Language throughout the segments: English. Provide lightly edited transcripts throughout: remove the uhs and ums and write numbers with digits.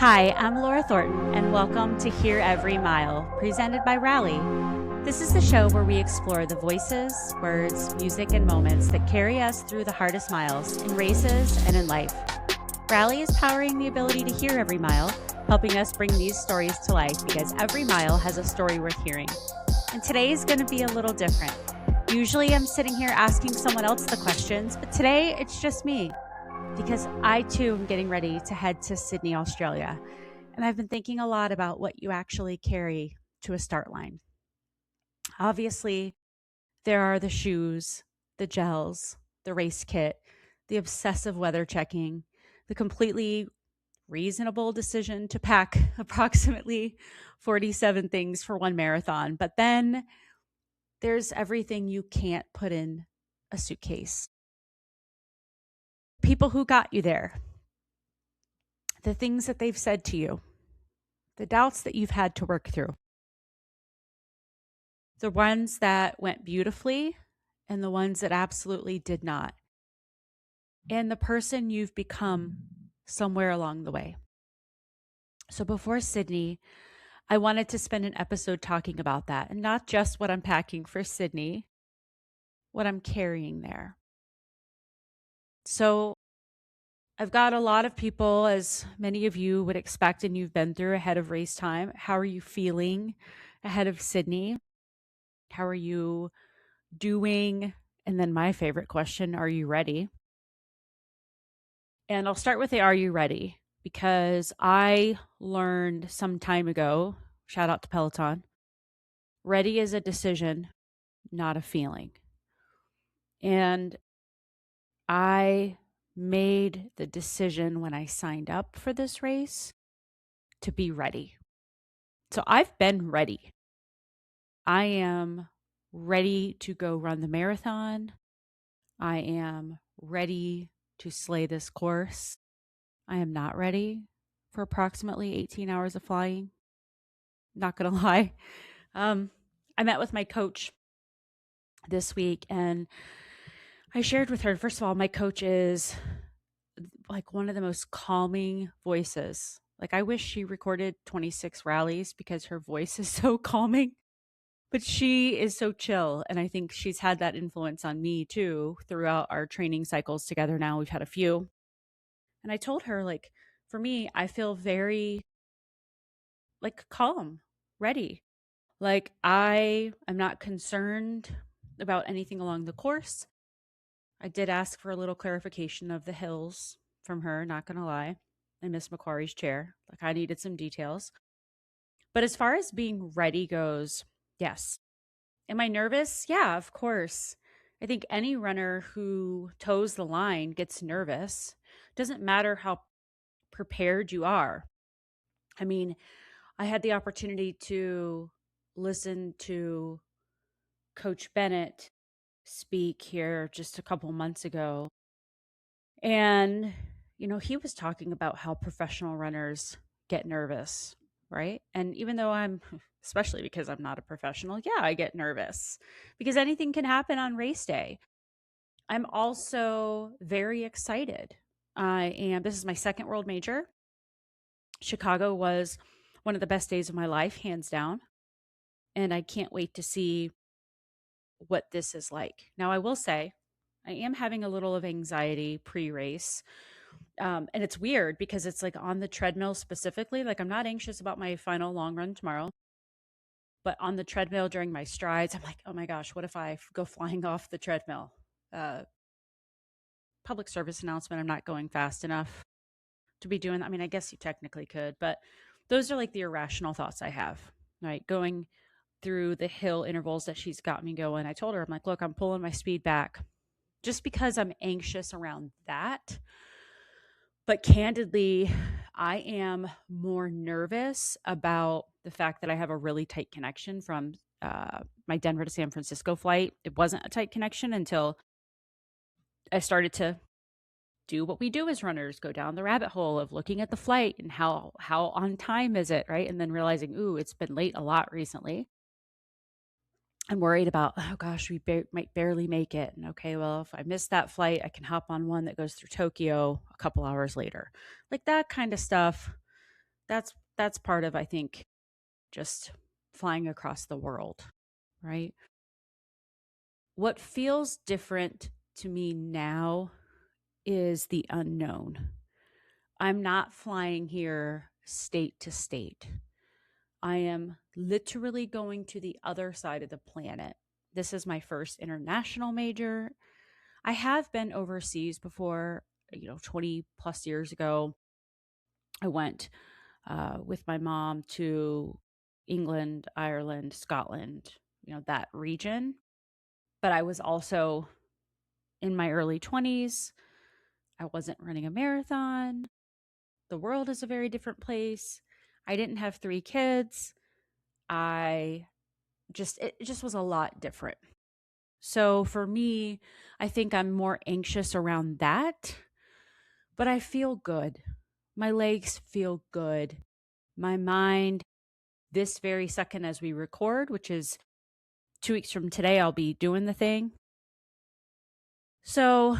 Hi, I'm Laura Thornton, and welcome to Hear Every Mile, presented by Rally. This is the show where we explore the voices, words, music, and moments that carry us through the hardest miles in races and in life. Rally is powering the ability to hear every mile, helping us bring these stories to life because every mile has a story worth hearing. And today is going to be a little different. Usually I'm sitting here asking someone else the questions, but today it's just me. Because I too am getting ready to head to Sydney, Australia. And I've been thinking a lot about what you actually carry to a start line. Obviously, there are the shoes, the gels, the race kit, the obsessive weather checking, the completely reasonable decision to pack approximately 47 things for one marathon. But then there's everything you can't put in a suitcase. People who got you there, the things that they've said to you, the doubts that you've had to work through, the ones that went beautifully and the ones that absolutely did not, and the person you've become somewhere along the way. So before Sydney, I wanted to spend an episode talking about that, and not just what I'm packing for Sydney, what I'm carrying there. So I've got a lot of people, as many of you would expect, and you've been through ahead of race time. How are you feeling ahead of Sydney? How are you doing? And then my favorite question, are you ready? And I'll start with the are you ready? Because I learned some time ago, shout out to Peloton, ready is a decision, not a feeling. And I made the decision when I signed up for this race to be ready. So I've been ready. I am ready to go run the marathon. I am ready to slay this course. I am not ready for approximately 18 hours of flying. Not going to lie. I met with my coach this week and I shared with her, first of all, my coach is like one of the most calming voices. Like I wish she recorded 26 rallies because her voice is so calming. But she is so chill. And I think she's had that influence on me too throughout our training cycles together now. We've had a few. And I told her, like, for me, I feel very like calm, ready. Like I am not concerned about anything along the course. I did ask for a little clarification of the hills from her, not going to lie, and Miss Macquarie's chair. Like I needed some details. But as far as being ready goes, yes. Am I nervous? Yeah, of course. I think any runner who toes the line gets nervous. Doesn't matter how prepared you are. I mean, I had the opportunity to listen to Coach Bennett speak here just a couple months ago. And, he was talking about how professional runners get nervous, right? And even though especially because I'm not a professional, yeah, I get nervous because anything can happen on race day. I'm also very excited. This is my second world major. Chicago was one of the best days of my life, hands down. And I can't wait to see what this is like. Now, I will say, I am having a little of anxiety pre-race. And it's weird because it's like on the treadmill specifically. Like I'm not anxious about my final long run tomorrow, but on the treadmill during my strides, I'm like, oh my gosh, what if I go flying off the treadmill? Public service announcement. I'm not going fast enough to be doing that. I mean, I guess you technically could, but those are like the irrational thoughts I have, right? Going through the hill intervals that she's got me going. I told her, I'm like, look, I'm pulling my speed back just because I'm anxious around that. But candidly, I am more nervous about the fact that I have a really tight connection from my Denver to San Francisco flight. It wasn't a tight connection until I started to do what we do as runners, go down the rabbit hole of looking at the flight and how on time is it, right? And then realizing, ooh, it's been late a lot recently. I'm worried about, oh gosh, we might barely make it. And okay, well, if I miss that flight, I can hop on one that goes through Tokyo a couple hours later. Like that kind of stuff That's part of, I think, just flying across the world, right? What feels different to me now is the unknown. I'm not flying here state to state. I am literally going to the other side of the planet. This is my first international major. I have been overseas before, 20 plus years ago. I went with my mom to England, Ireland, Scotland, that region. But I was also in my early 20s. I wasn't running a marathon. The world is a very different place. I didn't have 3 kids. I it just was a lot different. So for me, I think I'm more anxious around that, but I feel good. My legs feel good. My mind, this very second as we record, which is 2 weeks from today, I'll be doing the thing. So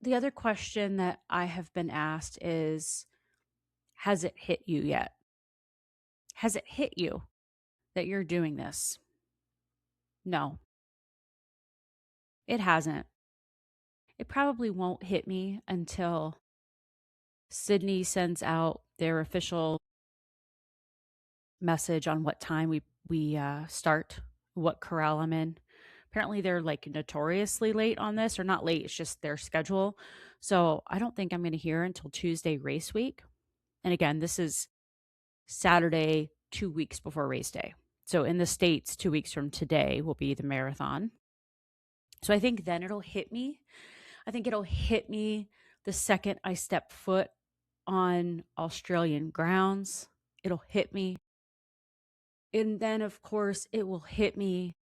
the other question that I have been asked is, has it hit you yet? Has it hit you that you're doing this? No, it hasn't. It probably won't hit me until Sydney sends out their official message on what time we start, what corral I'm in. Apparently, they're like notoriously late on this, or not late. It's just their schedule. So I don't think I'm going to hear until Tuesday race week. And again, this is Saturday, 2 weeks before race day. So in the States, 2 weeks from today will be the marathon. So I think then it'll hit me. I think it'll hit me the second I step foot on Australian grounds. It'll hit me. And then, of course, it will hit me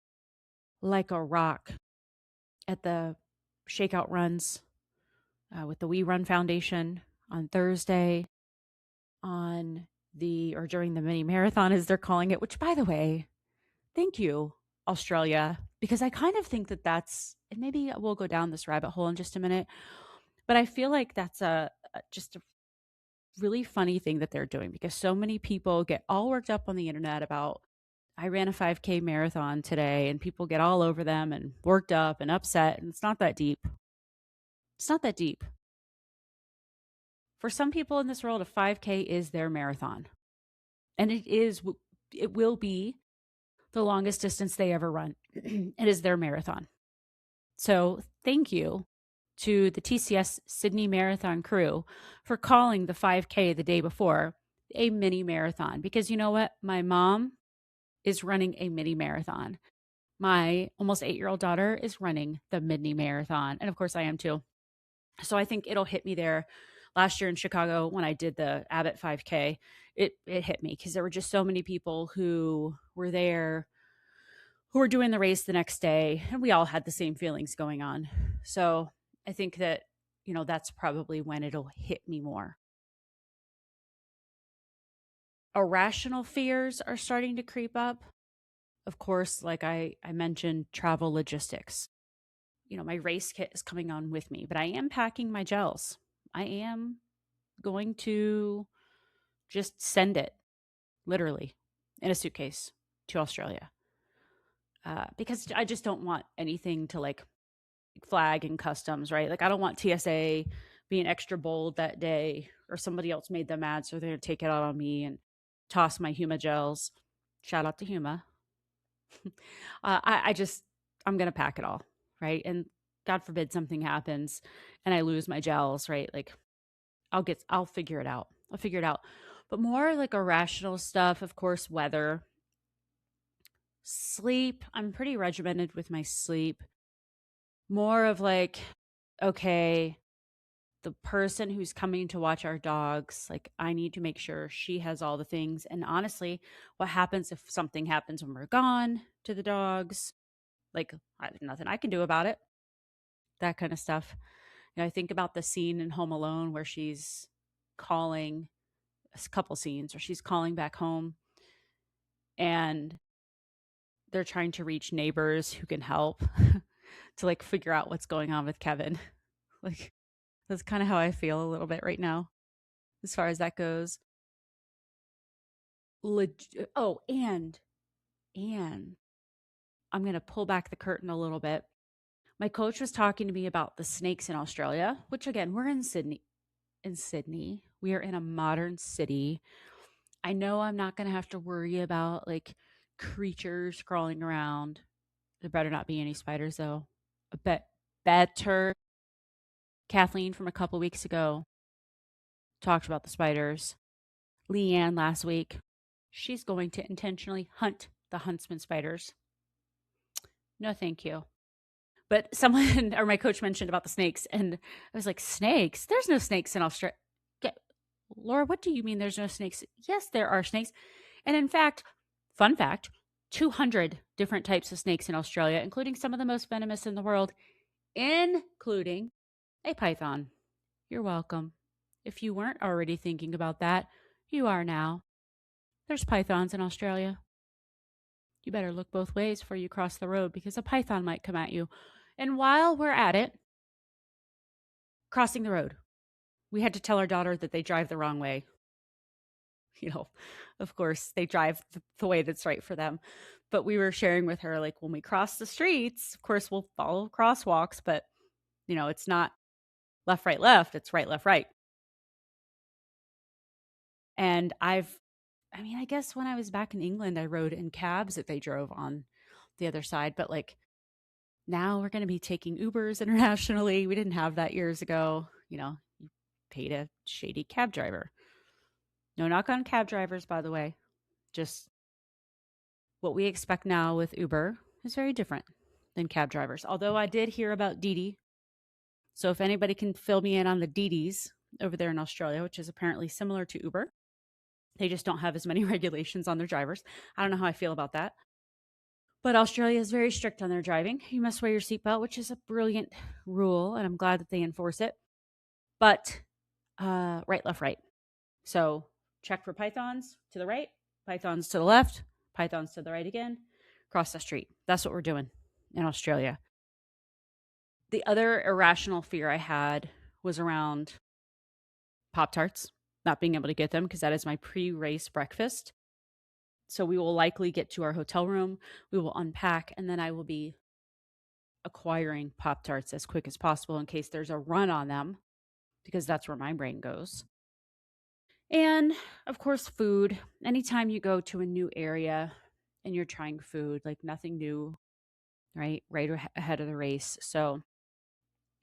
like a rock at the shakeout runs with the We Run Foundation on Thursday, or during the mini marathon, as they're calling it, which, by the way, thank you, Australia, because I kind of think that and maybe we'll go down this rabbit hole in just a minute, but I feel like that's just a really funny thing that they're doing, because so many people get all worked up on the internet about, I ran a 5K marathon today, and people get all over them and worked up and upset, and it's not that deep. It's not that deep. For some people in this world, a 5K is their marathon. And it will be the longest distance they ever run. It is their marathon. So thank you to the TCS Sydney Marathon crew for calling the 5K the day before a mini marathon. Because you know what? My mom is running a mini marathon. My almost 8-year-old daughter is running the mini marathon. And of course, I am too. So I think it'll hit me there. Last year in Chicago, when I did the Abbott 5K, it hit me because there were just so many people who were there, who were doing the race the next day, and we all had the same feelings going on. So I think that, that's probably when it'll hit me more. Irrational fears are starting to creep up. Of course, like I mentioned, travel logistics. My race kit is coming on with me, but I am packing my gels. I am going to just send it literally in a suitcase to Australia because I just don't want anything to like flag in customs, right? Like I don't want TSA being extra bold that day, or somebody else made them mad, so they're going to take it out on me and toss my Huma gels. Shout out to Huma. I'm going to pack it all, right? And God forbid something happens and I lose my gels, right? Like I'll figure it out. I'll figure it out. But more like irrational stuff, of course, weather, sleep. I'm pretty regimented with my sleep. More of like, okay, the person who's coming to watch our dogs, like I need to make sure she has all the things. And honestly, what happens if something happens when we're gone to the dogs? Like, nothing I can do about it. That kind of stuff. I think about the scene in Home Alone where she's calling, a couple scenes where she's calling back home and they're trying to reach neighbors who can help to like figure out what's going on with Kevin. Like that's kind of how I feel a little bit right now. as far as that goes. Oh, and I'm going to pull back the curtain a little bit. My coach was talking to me about the snakes in Australia, which again, we're in Sydney. In Sydney, we are in a modern city. I know I'm not going to have to worry about like creatures crawling around. There better not be any spiders though. A bet better. Kathleen from a couple weeks ago talked about the spiders. Leanne last week. She's going to intentionally hunt the huntsman spiders. No, thank you. But someone or my coach mentioned about the snakes, and I was like, snakes? There's no snakes in Australia. Laura, what do you mean there's no snakes? Yes, there are snakes. And in fact, fun fact, 200 different types of snakes in Australia, including some of the most venomous in the world, including a python. You're welcome. If you weren't already thinking about that, you are now. There's pythons in Australia. You better look both ways before you cross the road because a python might come at you. And while we're at it, crossing the road, we had to tell our daughter that they drive the wrong way. You know, of course, they drive the way that's right for them. But we were sharing with her, like, when we cross the streets, of course, we'll follow crosswalks, but, it's not left, right, left. It's right, left, right. And I guess when I was back in England, I rode in cabs that they drove on the other side. But like now we're going to be taking Ubers internationally. We didn't have that years ago. You paid a shady cab driver. No knock on cab drivers, by the way. Just what we expect now with Uber is very different than cab drivers. Although I did hear about Didi. So if anybody can fill me in on the Didis over there in Australia, which is apparently similar to Uber, they just don't have as many regulations on their drivers. I don't know how I feel about that. But Australia is very strict on their driving. You must wear your seatbelt, which is a brilliant rule, and I'm glad that they enforce it. But right, left, right. So check for pythons to the right, pythons to the left, pythons to the right again, cross the street. That's what we're doing in Australia. The other irrational fear I had was around Pop Tarts, not being able to get them because that is my pre race breakfast. So we will likely get to our hotel room, we will unpack, and then I will be acquiring Pop Tarts as quick as possible in case there's a run on them, because that's where my brain goes. And of course, food. Anytime you go to a new area and you're trying food, like nothing new, right? Right ahead of the race. So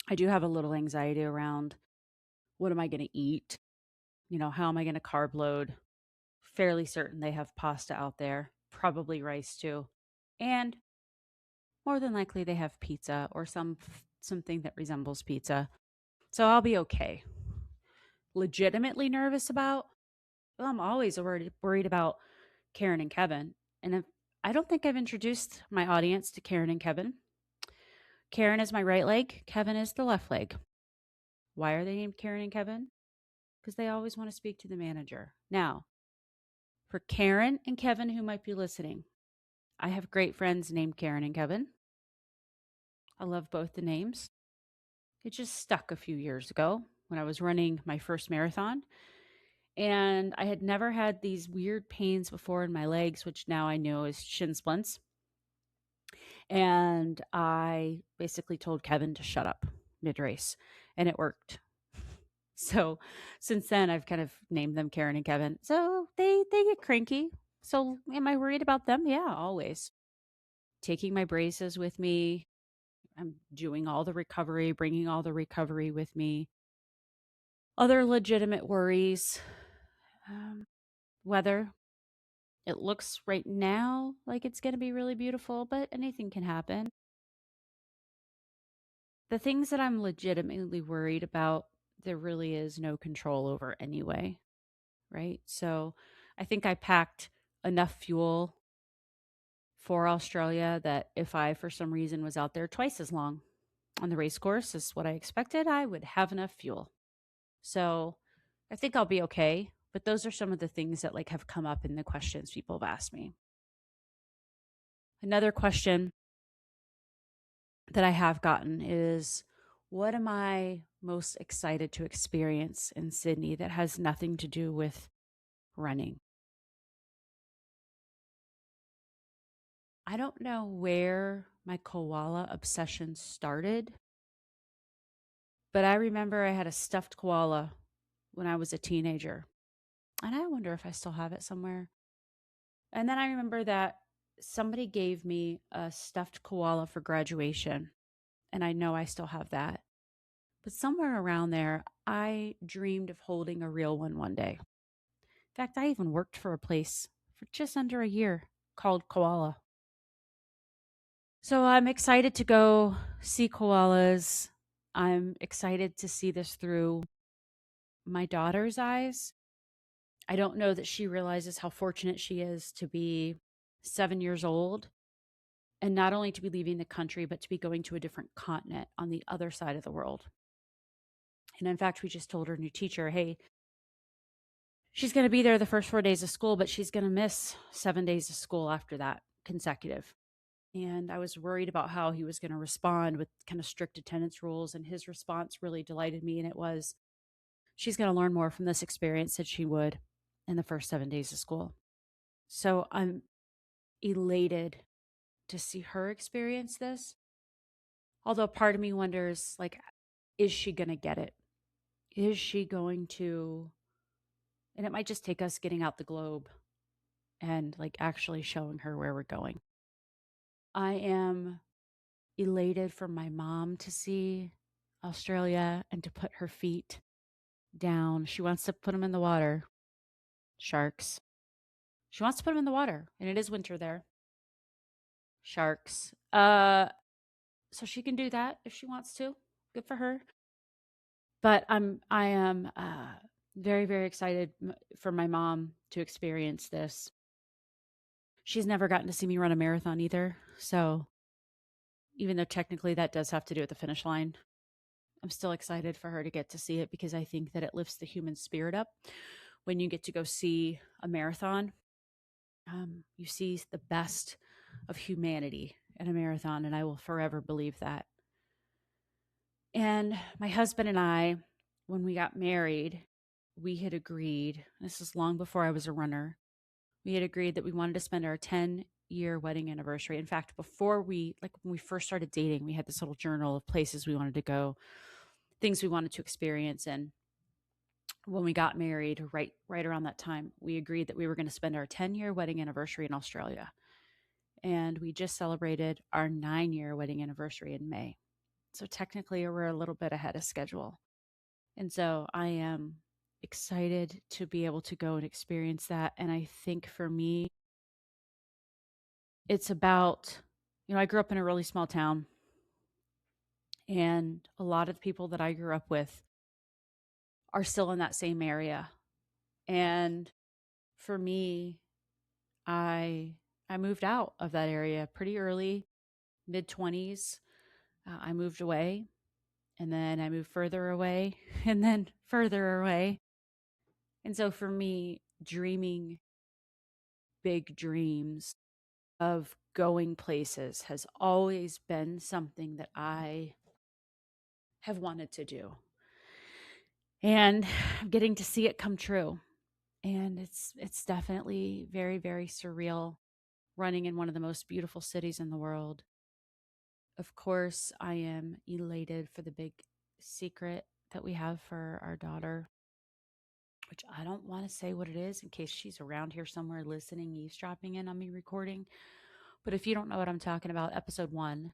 I do have a little anxiety around what am I going to eat? How am I going to carb load? Fairly certain they have pasta out there, probably rice too. And more than likely they have pizza or something that resembles pizza. So I'll be okay. Legitimately nervous about? Well, I'm always worried about Karen and Kevin. And I don't think I've introduced my audience to Karen and Kevin. Karen is my right leg, Kevin is the left leg. Why are they named Karen and Kevin? Because they always want to speak to the manager. Now, for Karen and Kevin who might be listening, I have great friends named Karen and Kevin. I love both the names. It just stuck a few years ago when I was running my first marathon. And I had never had these weird pains before in my legs, which now I know is shin splints. And I basically told Kevin to shut up mid race, and it worked. So since then, I've kind of named them Karen and Kevin. So they get cranky. So am I worried about them? Yeah, always. Taking my braces with me. I'm doing all the recovery, bringing all the recovery with me. Other legitimate worries. Weather. It looks right now like it's going to be really beautiful, but anything can happen. The things that I'm legitimately worried about, there really is no control over anyway, right? So I think I packed enough fuel for Australia that if I, for some reason, was out there twice as long on the race course as what I expected, I would have enough fuel. So I think I'll be okay. But those are some of the things that have come up in the questions people have asked me. Another question that I have gotten is, What am I most excited to experience in Sydney that has nothing to do with running? I don't know where my koala obsession started, but I remember I had a stuffed koala when I was a teenager. And I wonder if I still have it somewhere. And then I remember that somebody gave me a stuffed koala for graduation. And I know I still have that. But somewhere around there, I dreamed of holding a real one day. In fact, I even worked for a place for just under a year called Koala. So I'm excited to go see koalas. I'm excited to see this through my daughter's eyes. I don't know that she realizes how fortunate she is to be 7 years old and not only to be leaving the country, but to be going to a different continent on the other side of the world. And in fact, we just told her new teacher, hey, she's going to be there the first 4 days of school, but she's going to miss 7 days of school after that consecutive. And I was worried about how he was going to respond with kind of strict attendance rules. And his response really delighted me. And it was, she's going to learn more from this experience than she would in the first 7 days of school. So I'm elated to see her experience this. Although part of me wonders, like, is she going to get it? Is she going to, and it might just take us getting out the globe and like actually showing her where we're going. I am elated for my mom to see Australia and to put her feet down. She wants to put them in the water. Sharks. She wants to put them in the water, and it is winter there. Sharks. So she can do that if she wants to. Good for her. But I am very, very excited for my mom to experience this. She's never gotten to see me run a marathon either. So even though technically that does have to do with the finish line, I'm still excited for her to get to see it because I think that it lifts the human spirit up when you get to go see a marathon. You see the best of humanity in a marathon, and I will forever believe that. And my husband and I, when we got married, we had agreed, this is long before I was a runner, we had agreed that we wanted to spend our 10-year wedding anniversary. In fact, before we, like when we first started dating, we had this little journal of places we wanted to go, things we wanted to experience. And when we got married, right around that time, we agreed that we were going to spend our 10-year wedding anniversary in Australia. And we just celebrated our 9-year wedding anniversary in May. So technically, we're a little bit ahead of schedule. And so I am excited to be able to go and experience that. And I think for me, it's about, I grew up in a really small town, and a lot of the people that I grew up with are still in that same area. And for me, I I moved out of that area pretty early, mid 20s. I moved away, and then I moved further away and then further away. And so for me, dreaming big dreams of going places has always been something that I have wanted to do. And getting to see it come true. And it's definitely very, very surreal running in one of the most beautiful cities in the world. Of course, I am elated for the big secret that we have for our daughter, which I don't want to say what it is in case she's around here somewhere listening, eavesdropping in on me recording. But if you don't know what I'm talking about, episode 1,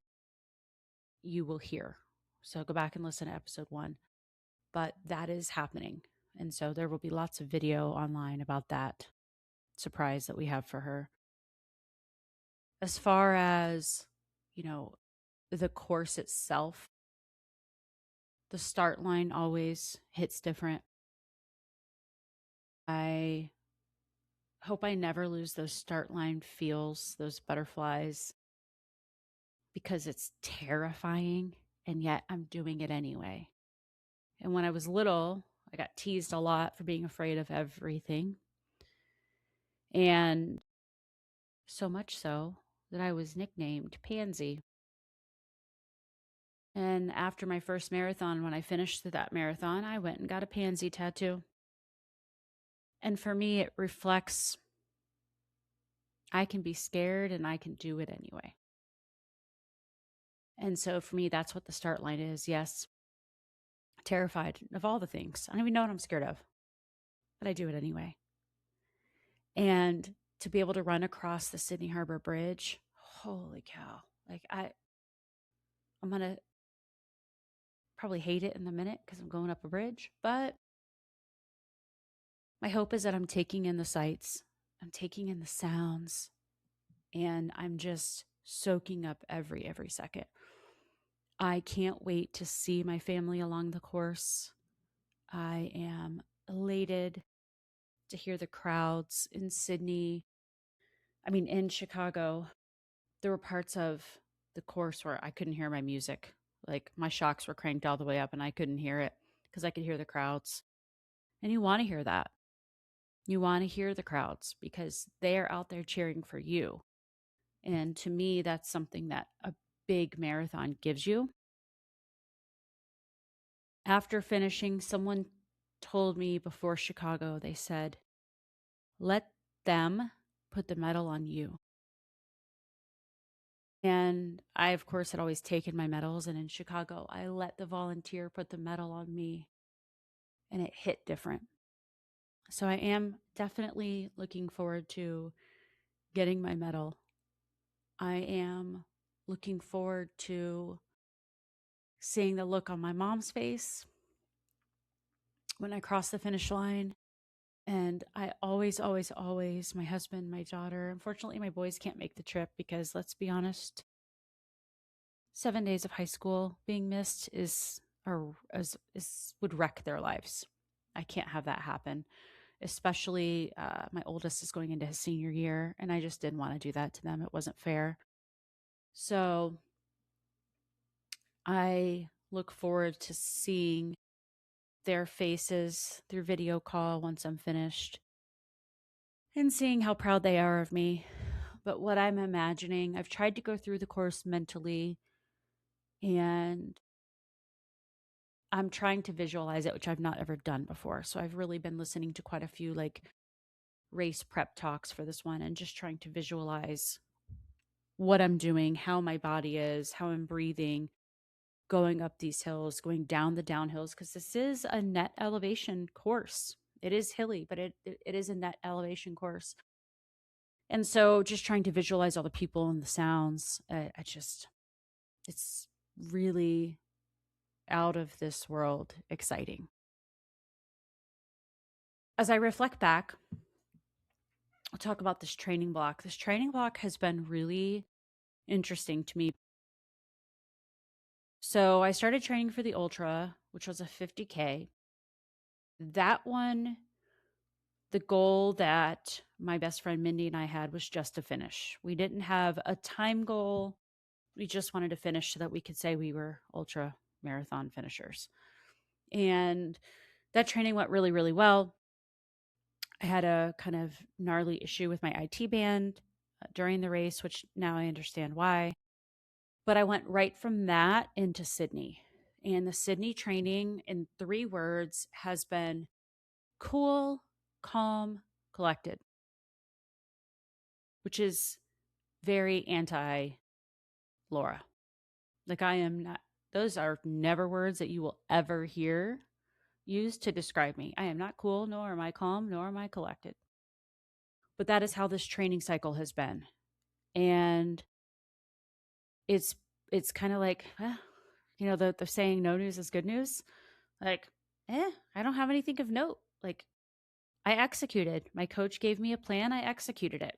you will hear. So go back and listen to episode 1. But that is happening. And so there will be lots of video online about that surprise that we have for her. As far as, you know, the course itself, the start line always hits different. I hope I never lose those start line feels, those butterflies, because it's terrifying, and yet I'm doing it anyway. And when I was little, I got teased a lot for being afraid of everything. And so much so that I was nicknamed Pansy. And after my first marathon, when I finished that marathon, I went and got a pansy tattoo. And for me, it reflects I can be scared and I can do it anyway. And so for me, that's what the start line is. Yes, terrified of all the things. I don't even know what I'm scared of, but I do it anyway. And to be able to run across the Sydney Harbor Bridge, holy cow. Like I'm going to probably hate it in a minute because I'm going up a bridge, but my hope is that I'm taking in the sights, I'm taking in the sounds, and I'm just soaking up every second. I can't wait to see my family along the course. I am elated to hear the crowds in Sydney. I mean, in Chicago, there were parts of the course where I couldn't hear my music. Like my shocks were cranked all the way up and I couldn't hear it because I could hear the crowds. And you want to hear that. You want to hear the crowds because they are out there cheering for you. And to me, that's something that a big marathon gives you. After finishing, someone told me before Chicago, they said, let them put the medal on you. And I, of course, had always taken my medals. And in Chicago, I let the volunteer put the medal on me. And it hit different. So I am definitely looking forward to getting my medal. I am looking forward to seeing the look on my mom's face when I cross the finish line. And I always, my husband, my daughter, unfortunately, my boys can't make the trip because let's be honest, 7 days of high school being missed would wreck their lives. I can't have that happen. Especially my oldest is going into his senior year, and I just didn't want to do that to them. It wasn't fair. So I look forward to seeing their faces through video call once I'm finished and seeing how proud they are of me. But what I'm imagining, I've tried to go through the course mentally and I'm trying to visualize it, which I've not ever done before. So I've really been listening to quite a few like race prep talks for this one and just trying to visualize what I'm doing, how my body is, how I'm breathing, going up these hills, going down the downhills, because this is a net elevation course. It is hilly, but it is a net elevation course. And so just trying to visualize all the people and the sounds, it's really out of this world exciting. As I reflect back, I'll talk about this training block. This training block has been really interesting to me. So I started training for the Ultra, which was a 50K. That one, the goal that my best friend Mindy and I had was just to finish. We didn't have a time goal. We just wanted to finish so that we could say we were ultra marathon finishers. And that training went really, really well. I had a kind of gnarly issue with my IT band during the race, which now I understand why. But I went right from that into Sydney. And the Sydney training, in 3 words, has been cool, calm, collected, which is very anti Laura. Like I am not, those are never words that you will ever hear used to describe me. I am not cool, nor am I calm, nor am I collected. But that is how this training cycle has been. And it's kind of like, the saying no news is good news. Like, I don't have anything of note. Like I executed. My coach gave me a plan. I executed it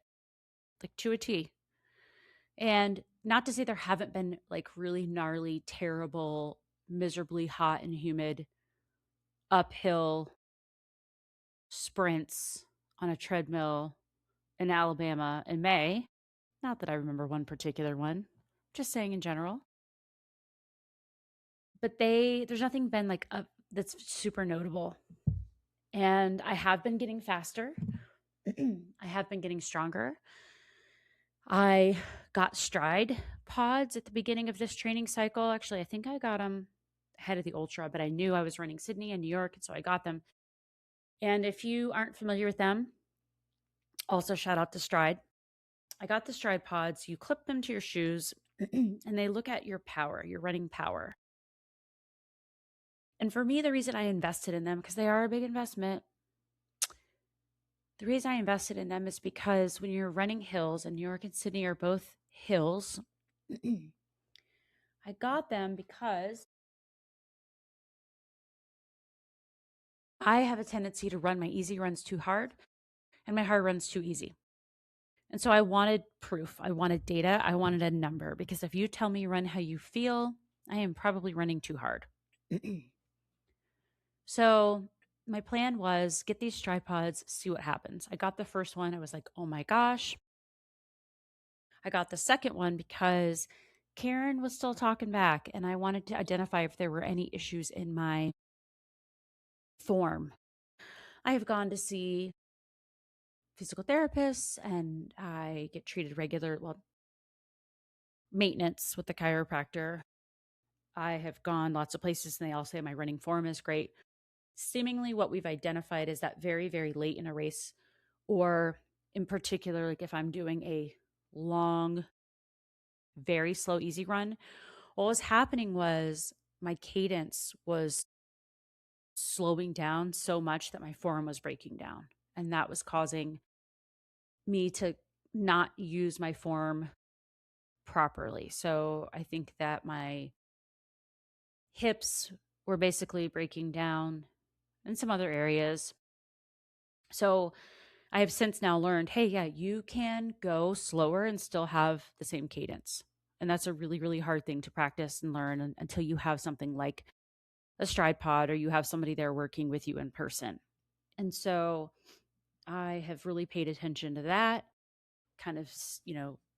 like to a T. And not to say there haven't been like really gnarly, terrible, miserably hot and humid uphill sprints on a treadmill in Alabama in May. Not that I remember one particular one, just saying in general. But there's nothing been like that's super notable. And I have been getting faster. I have been getting stronger. I got stride pods at the beginning of this training cycle. Actually, I think I got them ahead of the ultra, but I knew I was running Sydney and New York, and so I got them. And if you aren't familiar with them, also shout out to Stride. I got the Stride pods. You clip them to your shoes, and they look at your power, your running power. And for me, the reason I invested in them, because they are a big investment, the reason I invested in them is because when you're running hills, and New York and Sydney are both hills, I got them because I have a tendency to run my easy runs too hard and my hard runs too easy. And so I wanted proof. I wanted data. I wanted a number because if you tell me run how you feel, I am probably running too hard. So my plan was get these tripods, see what happens. I got the first one. I was like, oh my gosh. I got the second one because Karen was still talking back and I wanted to identify if there were any issues in my form. I have gone to see physical therapists and I get treated well, maintenance with the chiropractor. I have gone lots of places and they all say my running form is great. Seemingly, what we've identified is that very, very late in a race, or in particular, like if I'm doing a long, very slow, easy run, what was happening was my cadence was slowing down so much that my form was breaking down. And that was causing me to not use my form properly. So I think that my hips were basically breaking down and some other areas. So I have since now learned, hey, yeah, you can go slower and still have the same cadence. And that's a really, really hard thing to practice and learn until you have something like a stride pod or you have somebody there working with you in person. And so I have really paid attention to that, kind of,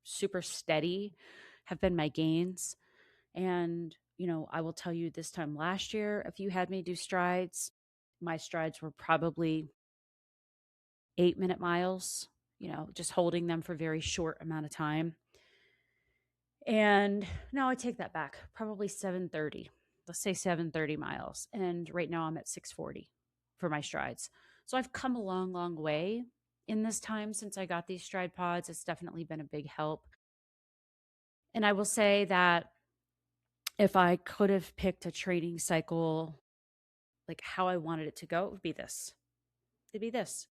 super steady have been my gains. And, I will tell you this time last year, if you had me do strides, my strides were probably 8-minute miles, just holding them for a very short amount of time. And no, I take that back. Probably 7:30. Let's say 7:30 miles. And right now I'm at 6:40 for my strides. So I've come a long, long way in this time since I got these stride pods. It's definitely been a big help. And I will say that if I could have picked a training cycle, like how I wanted it to go, it would be this. It'd be this.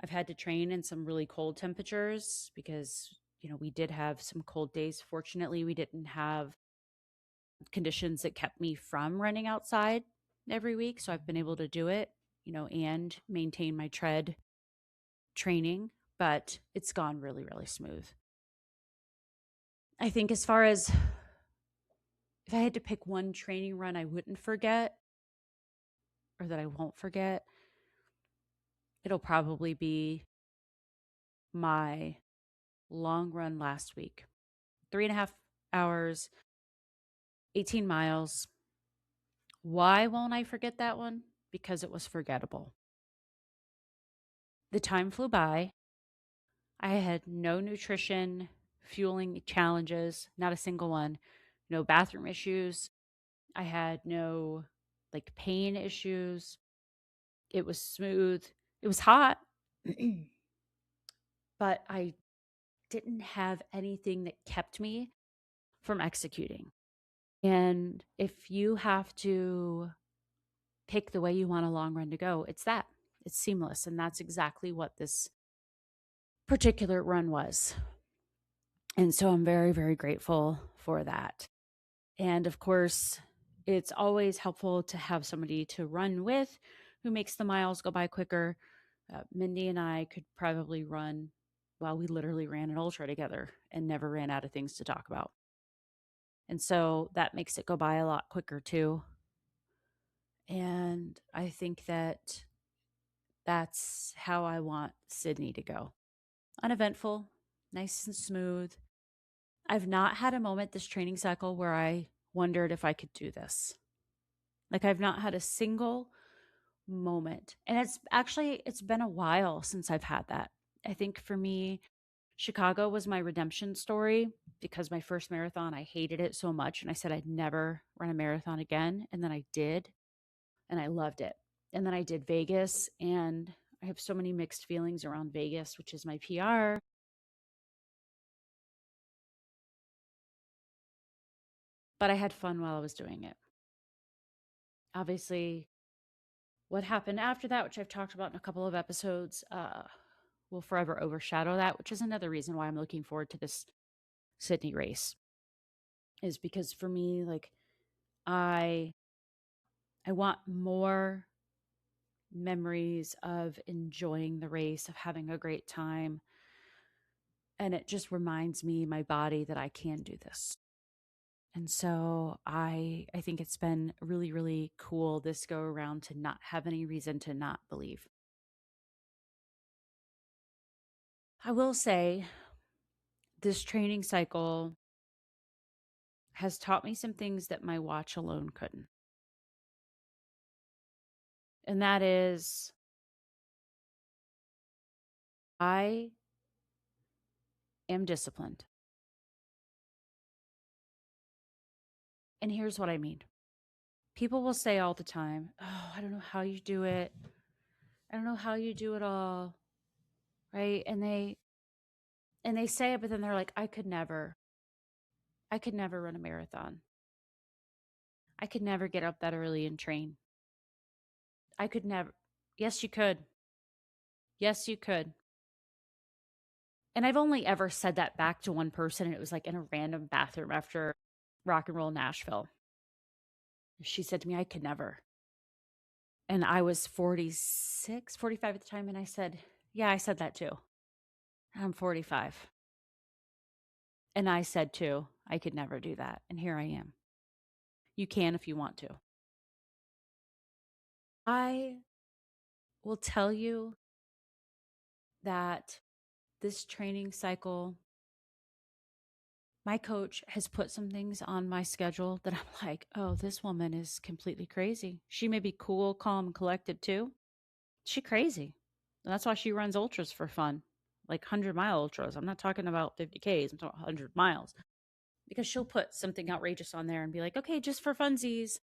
I've had to train in some really cold temperatures because, we did have some cold days. Fortunately, we didn't have conditions that kept me from running outside every week. So I've been able to do it, and maintain my tread training, but it's gone really, really smooth. I think as far as if I had to pick one training run I wouldn't forget or that I won't forget, it'll probably be my long run last week. 3.5 hours, 18 miles. Why won't I forget that one? Because it was forgettable. The time flew by. I had no nutrition, fueling challenges, not a single one, no bathroom issues. I had no like pain issues. It was smooth. It was hot, but I didn't have anything that kept me from executing. And if you have to pick the way you want a long run to go, it's that. It's seamless. And that's exactly what this particular run was. And so I'm very, very grateful for that. And of course, it's always helpful to have somebody to run with who makes the miles go by quicker. Mindy and I could probably run, well, we literally ran an ultra together and never ran out of things to talk about. And so that makes it go by a lot quicker too. And I think that that's how I want Sydney to go. Uneventful, nice and smooth. I've not had a moment this training cycle where I wondered if I could do this. Like I've not had a single moment. And it's been a while since I've had that. I think for me, Chicago was my redemption story because my first marathon, I hated it so much. And I said I'd never run a marathon again. And then I did, and I loved it. And then I did Vegas, and I have so many mixed feelings around Vegas, which is my PR, but I had fun while I was doing it. Obviously, what happened after that, which I've talked about in a couple of episodes, will forever overshadow that, which is another reason why I'm looking forward to this Sydney race, is because for me, like, I I want more memories of enjoying the race, of having a great time. And it just reminds me, my body, that I can do this. And so I think it's been really, really cool this go around to not have any reason to not believe. I will say this training cycle has taught me some things that my watch alone couldn't. And that is, I am disciplined. And here's what I mean. People will say all the time, "Oh, I don't know how you do it. I don't know how you do it all." Right? And they say it, but then they're like, "I could never. I could never run a marathon. I could never get up that early and train. I could never." Yes, you could. Yes, you could. And I've only ever said that back to one person, and it was like in a random bathroom after Rock and Roll Nashville. She said to me, "I could never." And I was 46, 45 at the time. And I said, "Yeah, I said that too. I'm 45." And I said too, "I could never do that." And here I am. You can if you want to. I will tell you that this training cycle, my coach has put some things on my schedule that I'm like, "Oh, this woman is completely crazy." She may be cool, calm, and collected too. She crazy. And that's why she runs ultras for fun, like 100-mile ultras. I'm not talking about 50Ks. I'm talking 100 miles, because she'll put something outrageous on there and be like, "Okay, just for funsies,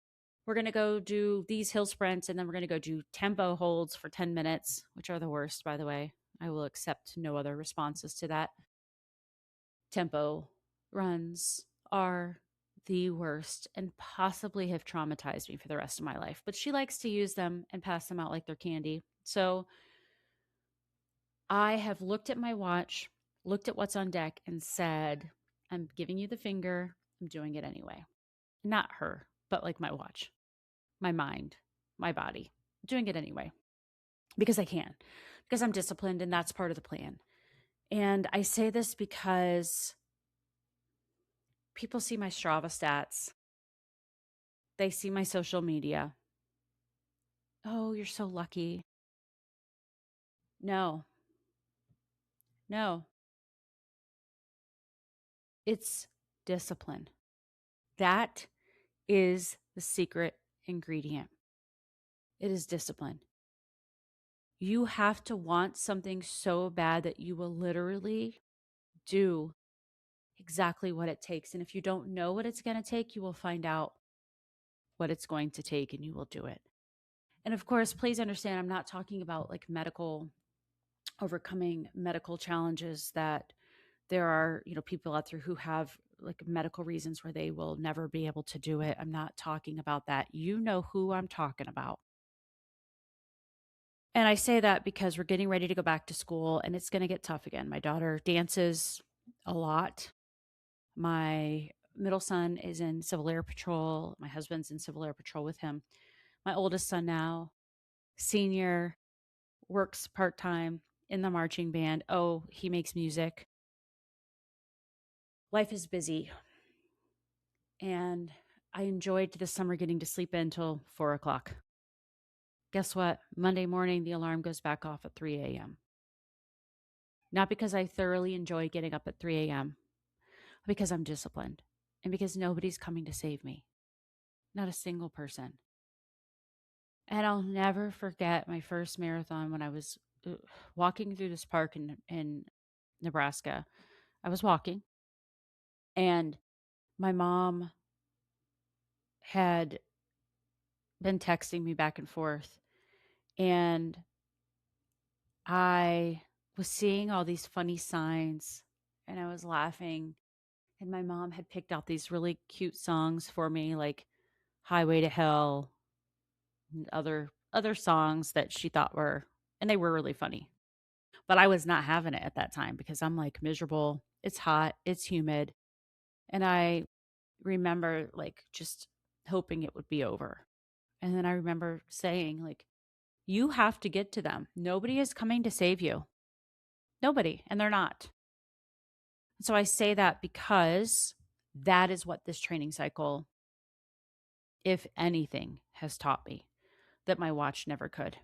we're going to go do these hill sprints, and then we're going to go do tempo holds for 10 minutes, which are the worst, by the way. I will accept no other responses to that. Tempo runs are the worst and possibly have traumatized me for the rest of my life. But she likes to use them and pass them out like they're candy. So I have looked at my watch, looked at what's on deck, and said, "I'm giving you the finger. I'm doing it anyway." Not her, but like my watch, my mind, my body. Doing it anyway because I can, because I'm disciplined, and that's part of the plan. And I say this because people see my Strava stats, they see my social media. "Oh, you're so lucky." No, no, it's discipline. That is the secret ingredient. It is discipline. You have to want something so bad that you will literally do exactly what it takes. And if you don't know what it's going to take, you will find out what it's going to take and you will do it. And of course, please understand, I'm not talking about like overcoming medical challenges that there are, people out there who have like medical reasons where they will never be able to do it. I'm not talking about that. You know who I'm talking about. And I say that because we're getting ready to go back to school and it's going to get tough again. My daughter dances a lot. My middle son is in Civil Air Patrol. My husband's in Civil Air Patrol with him. My oldest son now, senior, works part time in the marching band. Oh, he makes music. Life is busy. And I enjoyed this summer getting to sleep in until 4 o'clock. Guess what? Monday morning, the alarm goes back off at 3 a.m. Not because I thoroughly enjoy getting up at 3 a.m., because I'm disciplined and because nobody's coming to save me. Not a single person. And I'll never forget my first marathon when I was walking through this park in Nebraska. I was walking, and my mom had been texting me back and forth, and I was seeing all these funny signs, and I was laughing. And my mom had picked out these really cute songs for me, like Highway to Hell and other songs that she thought were, and they were really funny. But I was not having it at that time because I'm like miserable. It's hot, it's humid, and I remember like just hoping it would be over. And then I remember saying like, you have to get to them. Nobody is coming to save you. Nobody, and they're not. So I say that because that is what this training cycle, if anything, has taught me that my watch never could.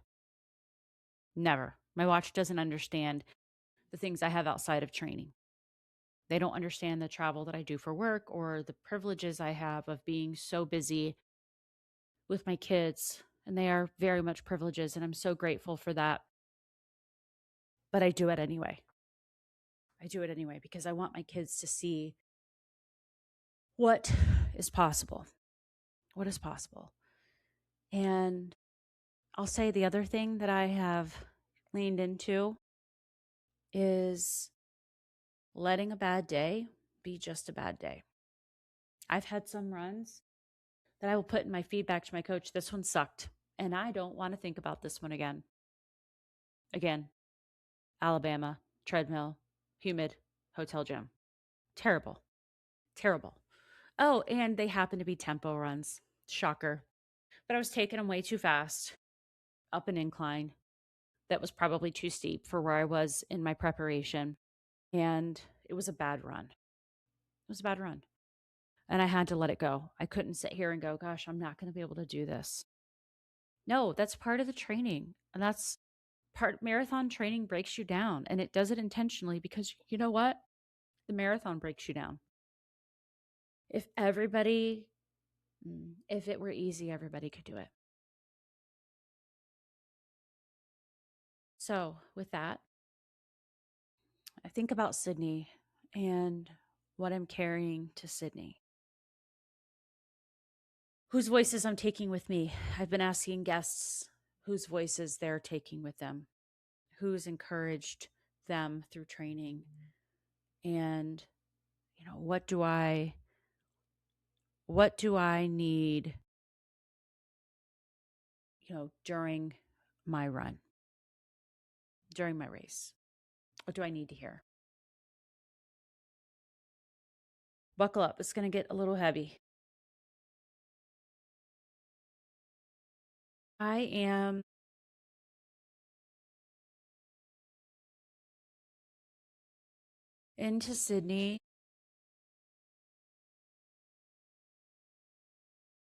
Never. My watch doesn't understand the things I have outside of training. They don't understand the travel that I do for work or the privileges I have of being so busy with my kids. And they are very much privileges, and I'm so grateful for that. But I do it anyway. I do it anyway because I want my kids to see what is possible. What is possible. And I'll say the other thing that I have leaned into is letting a bad day be just a bad day. I've had some runs that I will put in my feedback to my coach. This one sucked, and I don't want to think about this one again. Again, Alabama, treadmill, humid, hotel gym. Terrible. Terrible. Oh, and they happen to be tempo runs. Shocker. But I was taking them way too fast up an incline that was probably too steep for where I was in my preparation. And it was a bad run. It was a bad run. And I had to let it go. I couldn't sit here and go, gosh, I'm not going to be able to do this. No, that's part of the training. And that's part marathon training breaks you down. And it does it intentionally because you know what? The marathon breaks you down. If everybody, if it were easy, everybody could do it. So, with that, I think about Sydney and what I'm carrying to Sydney. Whose voices I'm taking with me. I've been asking guests whose voices they're taking with them, who's encouraged them through training, and what do I need, during my run, during my race? What do I need to hear? Buckle up. It's going to get a little heavy. I am into Sydney.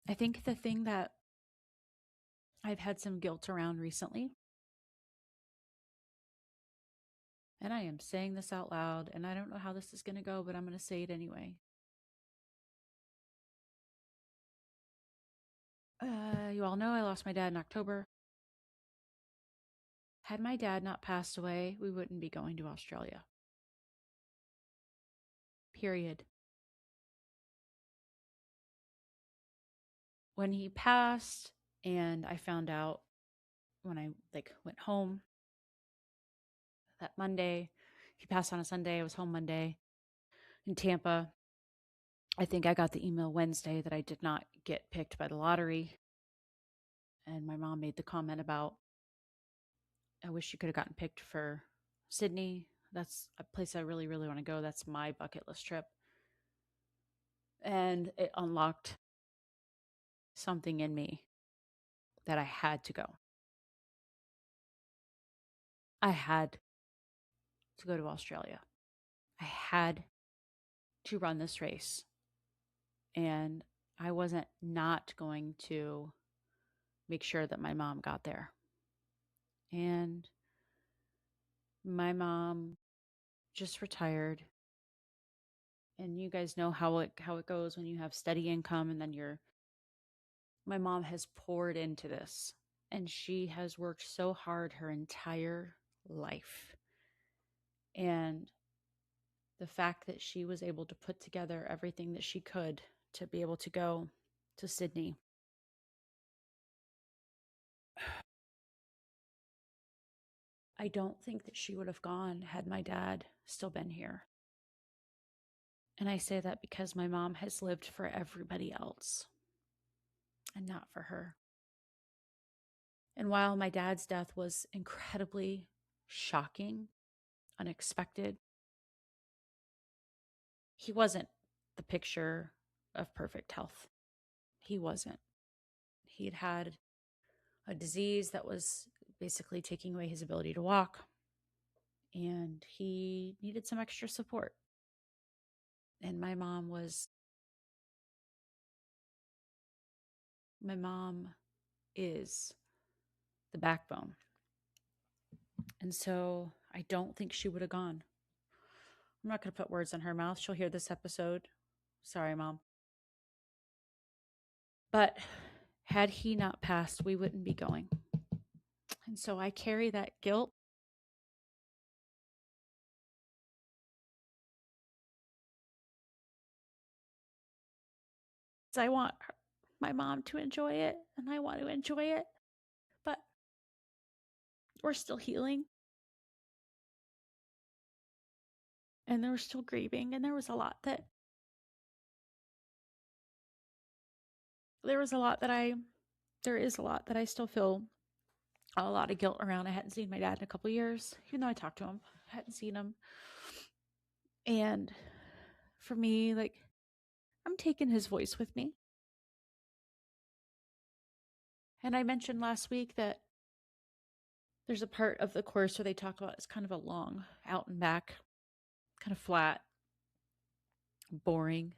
I think the thing that I've had some guilt around recently, and I am saying this out loud, and I don't know how this is going to go, but I'm going to say it anyway. You all know I lost my dad in October. Had my dad not passed away, we wouldn't be going to Australia. Period. When he passed, and I found out when I went home that Monday, he passed on a Sunday. I was home Monday in Tampa. I think I got the email Wednesday that I did not get picked by the lottery. And my mom made the comment about, I wish you could have gotten picked for Sydney. That's a place I really, really want to go. That's my bucket list trip. And it unlocked something in me that I had to go. I had to go to Australia. I had to run this race. And I wasn't not going to make sure that my mom got there. And my mom just retired. And you guys know how it goes when you have steady income, and then my mom has poured into this, and she has worked so hard her entire life. And the fact that she was able to put together everything that she could to be able to go to Sydney. I don't think that she would have gone had my dad still been here. And I say that because my mom has lived for everybody else and not for her. And while my dad's death was incredibly shocking, unexpected, he wasn't the picture of perfect health. He wasn't. He had had a disease that was basically taking away his ability to walk, and he needed some extra support. And my mom is the backbone. And so I don't think she would have gone. I'm not going to put words in her mouth. She'll hear this episode. Sorry, Mom. But had he not passed, we wouldn't be going. And so I carry that guilt. I want my mom to enjoy it, and I want to enjoy it. But we're still healing. And they were still grieving. And there is a lot that I still feel a lot of guilt around. I hadn't seen my dad in a couple of years, even though I talked to him. I hadn't seen him. And for me, like, I'm taking his voice with me. And I mentioned last week that there's a part of the course where they talk about it's kind of a long out and back, kind of flat, boring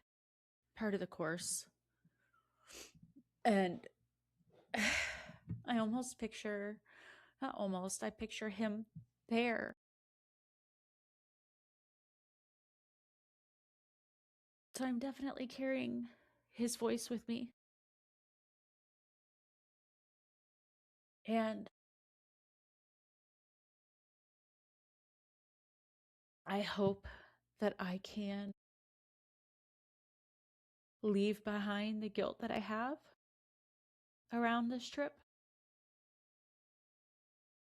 part of the course. And I picture him there. So I'm definitely carrying his voice with me. And I hope that I can leave behind the guilt that I have around this trip.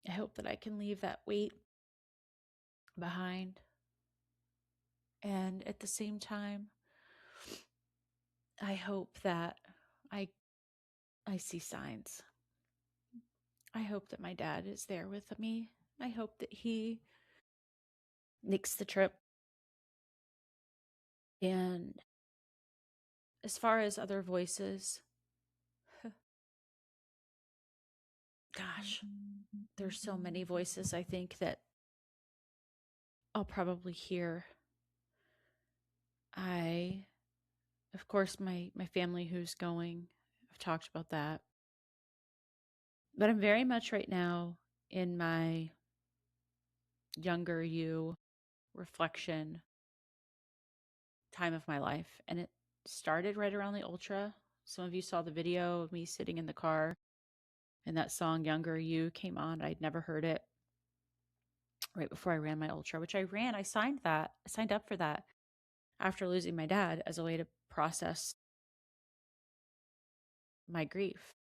I hope that I can leave that weight behind. And at the same time, I hope that I see signs. I hope that my dad is there with me. I hope that he makes the trip. And as far as other voices, gosh, there's so many voices I think that I'll probably hear. Of course, my family who's going, I've talked about that. But I'm very much right now in my younger you reflection time of my life. And it started right around the Ultra. Some of you saw the video of me sitting in the car and that song Younger You came on. I'd never heard it right before I ran my Ultra, which I ran. I signed up for that after losing my dad as a way to process my grief.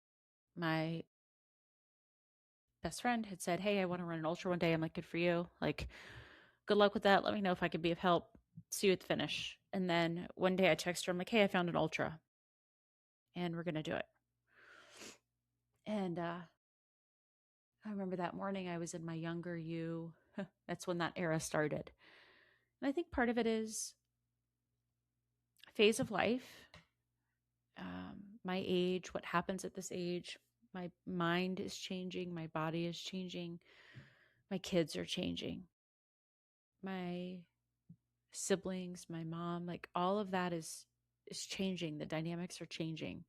My best friend had said, "Hey, I want to run an Ultra one day." I'm like, "Good for you. Like, good luck with that. Let me know if I could be of help. See you at the finish." And then one day I text her, I'm like, "Hey, I found an Ultra and we're going to do it." And I remember that morning I was in my younger you. That's when that era started. And I think part of it is phase of life, my age, what happens at this age. My mind is changing. My body is changing. My kids are changing. My siblings, my mom, like all of that is changing. The dynamics are changing.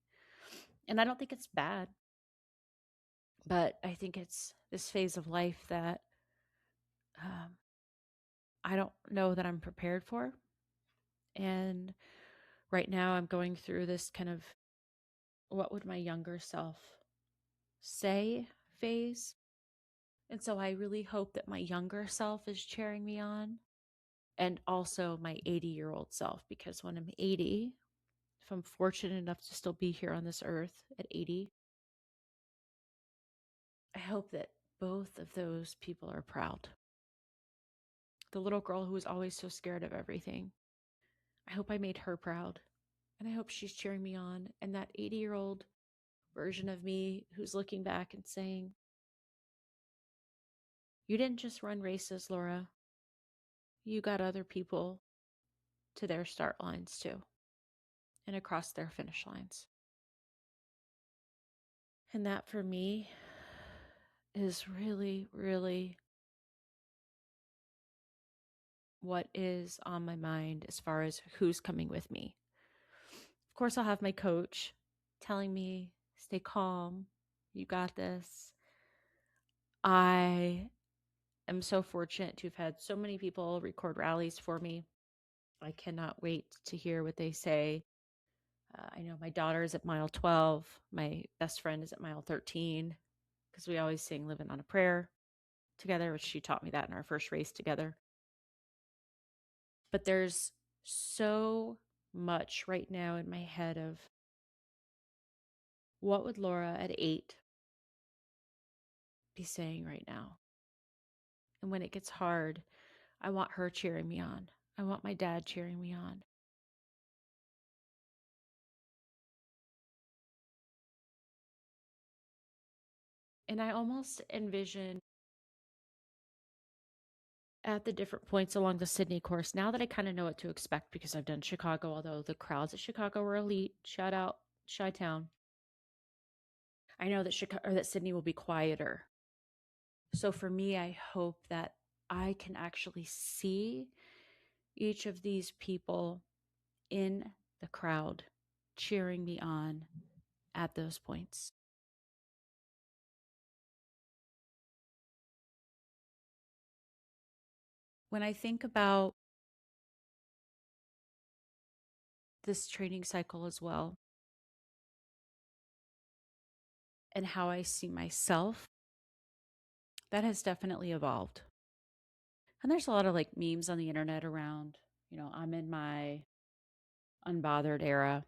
And I don't think it's bad. But I think it's this phase of life that I don't know that I'm prepared for. And right now I'm going through this kind of what would my younger self say phase. And so I really hope that my younger self is cheering me on and also my 80-year-old self, because when I'm 80, if I'm fortunate enough to still be here on this earth at 80, I hope that both of those people are proud. The little girl who was always so scared of everything, I hope I made her proud. And I hope she's cheering me on. And that 80-year-old version of me who's looking back and saying, you didn't just run races, Laura. You got other people to their start lines too, and across their finish lines. And that for me is really, really what is on my mind as far as who's coming with me. Of course, I'll have my coach telling me, stay calm, you got this. I am so fortunate to have had so many people record rallies for me. I cannot wait to hear what they say. I know my daughter is at mile 12. My best friend is at mile 13 because we always sing Living on a Prayer together, which she taught me that in our first race together. But there's so much right now in my head of what would Laura at 8 be saying right now? And when it gets hard, I want her cheering me on. I want my dad cheering me on. And I almost envision at the different points along the Sydney course, now that I kind of know what to expect because I've done Chicago, although the crowds at Chicago were elite. Shout out Chi-Town. I know that Chicago or that Sydney will be quieter. So for me, I hope that I can actually see each of these people in the crowd cheering me on at those points. When I think about this training cycle as well and how I see myself, that has definitely evolved. And there's a lot of like memes on the internet around, I'm in my unbothered era.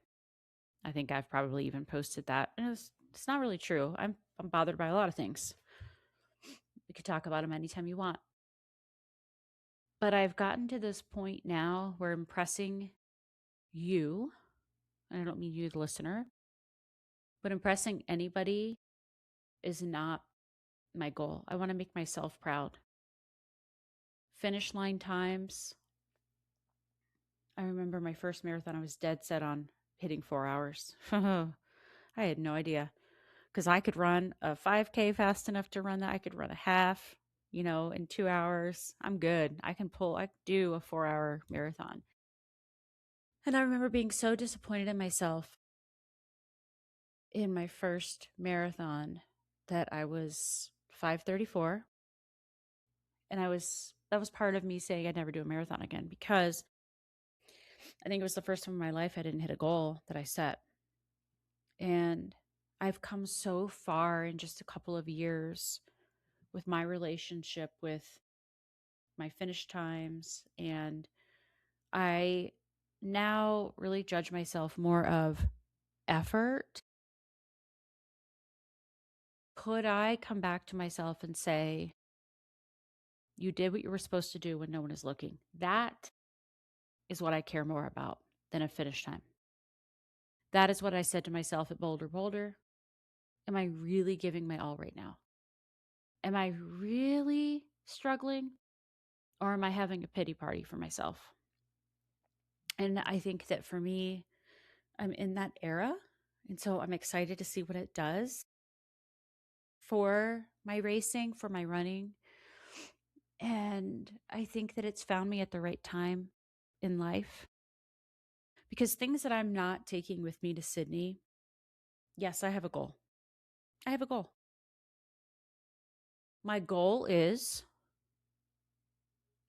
I think I've probably even posted that. And it's not really true. I'm bothered by a lot of things. We could talk about them anytime you want. But I've gotten to this point now where impressing you, and I don't mean you, the listener, but impressing anybody is not my goal. I want to make myself proud. Finish line times. I remember my first marathon, I was dead set on hitting 4 hours. I had no idea because I could run a 5K fast enough to run that. I could run a half, in 2 hours. I'm good. I can do a 4 hour marathon. And I remember being so disappointed in myself in my first marathon that I was 5:34. And that was part of me saying I'd never do a marathon again because I think it was the first time in my life I didn't hit a goal that I set. And I've come so far in just a couple of years with my relationship with my finish times. And I now really judge myself more of effort. Could I come back to myself and say, you did what you were supposed to do when no one is looking? That is what I care more about than a finish time. That is what I said to myself at Boulder Boulder. Am I really giving my all right now? Am I really struggling? Or am I having a pity party for myself? And I think that for me, I'm in that era. And so I'm excited to see what it does for my racing, for my running. And I think that it's found me at the right time in life because things that I'm not taking with me to Sydney, yes, I have a goal. I have a goal. My goal is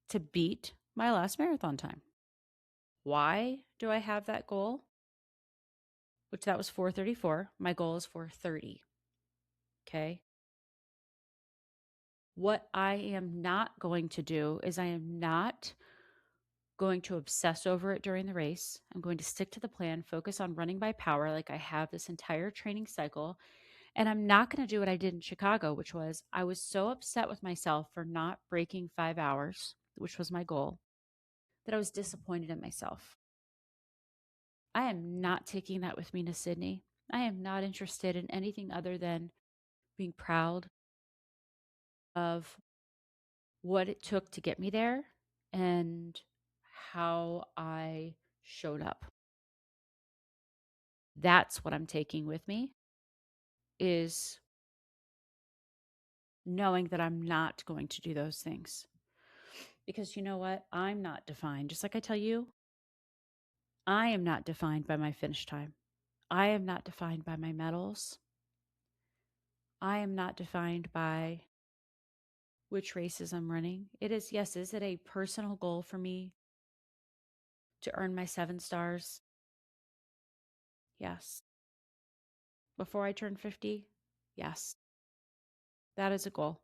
to beat my last marathon time. Why do I have that goal? Which that was 4:34. My goal is 4:30. Okay. What I am not going to do is I am not going to obsess over it during the race. I'm going to stick to the plan, focus on running by power like I have this entire training cycle. And I'm not going to do what I did in Chicago, which was I was so upset with myself for not breaking 5 hours, which was my goal, that I was disappointed in myself. I am not taking that with me to Sydney. I am not interested in anything other than being proud of what it took to get me there and how I showed up. That's what I'm taking with me, is knowing that I'm not going to do those things. Because you know what? I'm not defined. Just like I tell you, I am not defined by my finish time. I am not defined by my medals. I am not defined by which races I'm running. It is, yes, is it a personal goal for me to earn my 7 stars? Yes. Before I turn 50? Yes. That is a goal.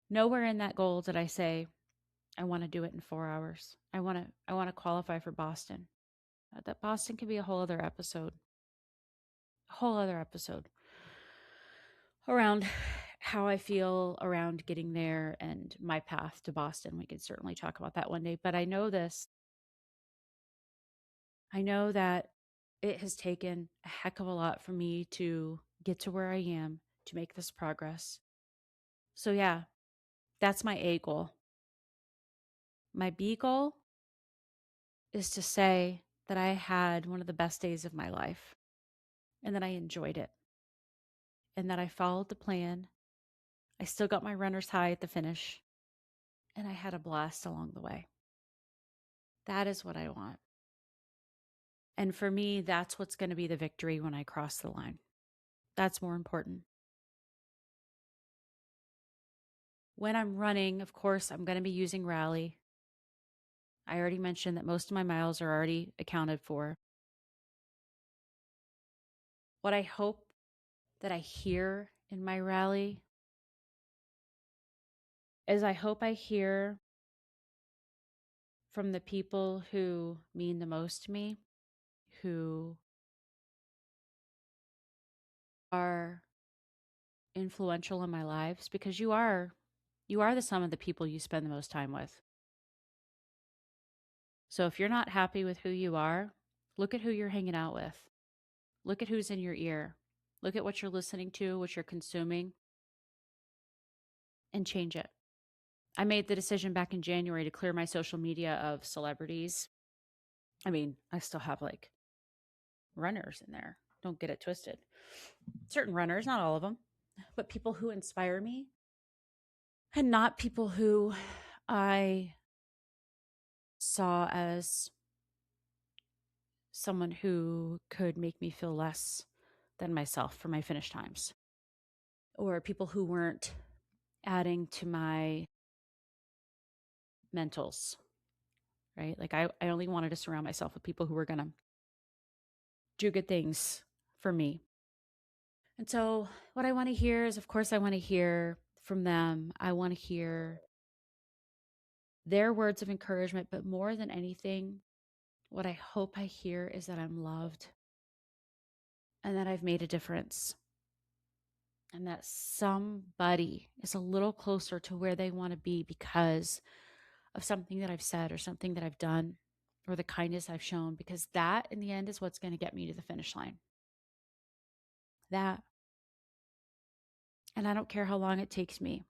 Nowhere in that goal did I say I want to do it in 4 hours. I want to qualify for Boston. That Boston could be a whole other episode. A whole other episode around how I feel around getting there and my path to Boston. We could certainly talk about that one day, but I know this. I know that it has taken a heck of a lot for me to get to where I am, to make this progress. So yeah, that's my A goal. My B goal is to say that I had one of the best days of my life and that I enjoyed it and that I followed the plan. I still got my runner's high at the finish and I had a blast along the way. That is what I want. And for me, that's what's going to be the victory when I cross the line. That's more important. When I'm running, of course, I'm going to be using Rally. I already mentioned that most of my miles are already accounted for. What I hope that I hear in my Rally is I hope I hear from the people who mean the most to me, who are influential in my lives, because you are the sum of the people you spend the most time with. So if you're not happy with who you are, look at who you're hanging out with. Look at who's in your ear. Look at what you're listening to, what you're consuming, and change it. I made the decision back in January to clear my social media of celebrities. I mean, I still have like runners in there. Don't get it twisted. Certain runners, not all of them, but people who inspire me and not people who I saw as someone who could make me feel less than myself for my finish times, or people who weren't adding to my mentals, right? Like I only wanted to surround myself with people who were going to do good things for me. And so what I want to hear is, of course, I want to hear from them. I want to hear their words of encouragement, but more than anything, what I hope I hear is that I'm loved and that I've made a difference and that somebody is a little closer to where they want to be because of something that I've said or something that I've done or the kindness I've shown, because that in the end is what's going to get me to the finish line. That. And I don't care how long it takes me,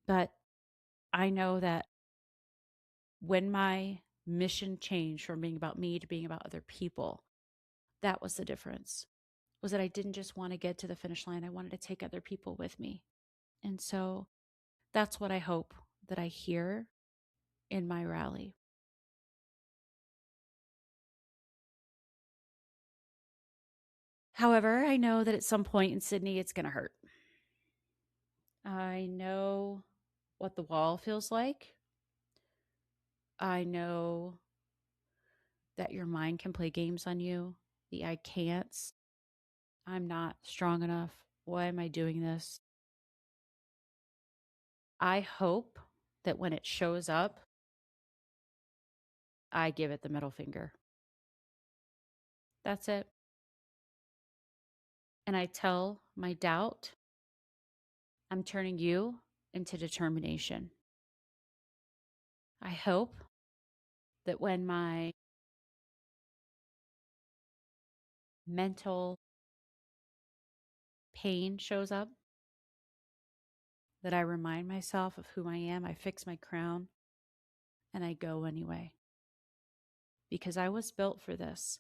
but I know that when my mission changed from being about me to being about other people, that was the difference. Was that I didn't just want to get to the finish line, I wanted to take other people with me. And so that's what I hope that I hear in my rally. However, I know that at some point in Sydney, it's going to hurt. I know what the wall feels like. I know that your mind can play games on you. The I can'ts. I'm not strong enough. Why am I doing this? I hope that when it shows up, I give it the middle finger. That's it. And I tell my doubt, I'm turning you into determination. I hope that when my mental pain shows up, that I remind myself of who I am, I fix my crown, and I go anyway. Because I was built for this.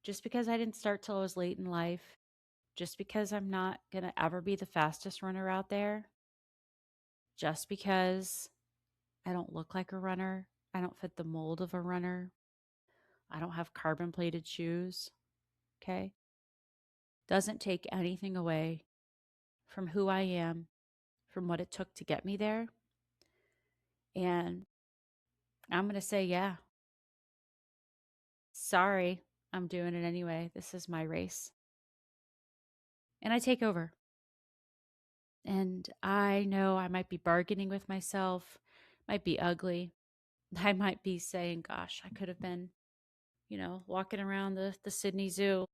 Just because I didn't start till I was late in life, just because I'm not going to ever be the fastest runner out there, just because I don't look like a runner, I don't fit the mold of a runner, I don't have carbon plated shoes, okay? Doesn't take anything away from who I am, from what it took to get me there. And I'm going to say, yeah, sorry, I'm doing it anyway. This is my race. And I take over. And I know I might be bargaining with myself, might be ugly. I might be saying, gosh, I could have been, walking around the Sydney Zoo